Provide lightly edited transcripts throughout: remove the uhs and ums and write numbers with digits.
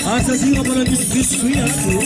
Asa sila pala biskuit ako.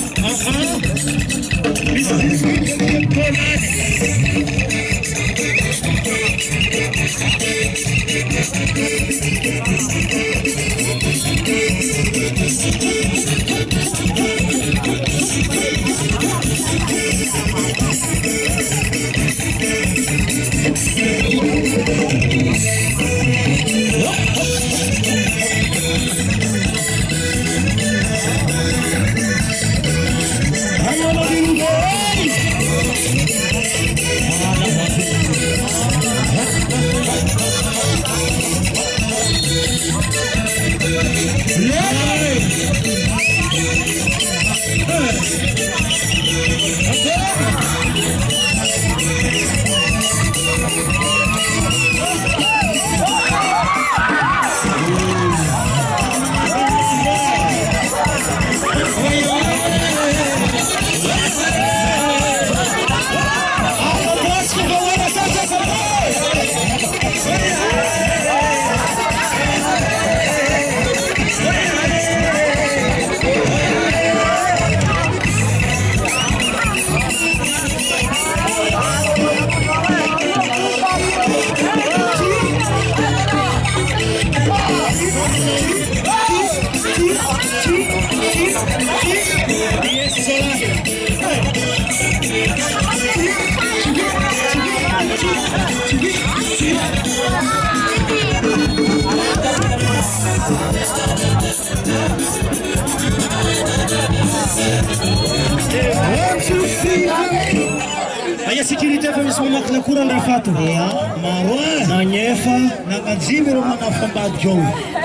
Aya sécurité fa misy mamaky lakora andrafato maro nanyefa nangajimiro manafambadjo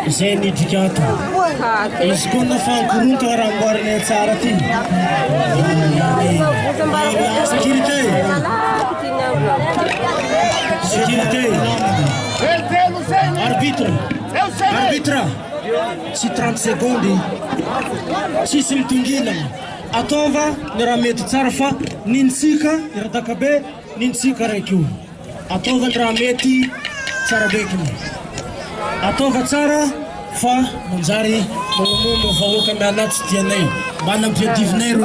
zay nidrika ato izy koa nafankoronta raha amboariny tsara ty sécurité arbitre tsy 30 secondes tsisy mitongina atova ny raha mety tsara fa nintsika iradakabe nintsika raiky atova ny raha mety tsara bekiny atova tsara fa manjary mamono vahoaka mianatsy dianay mba nampiadivinay ro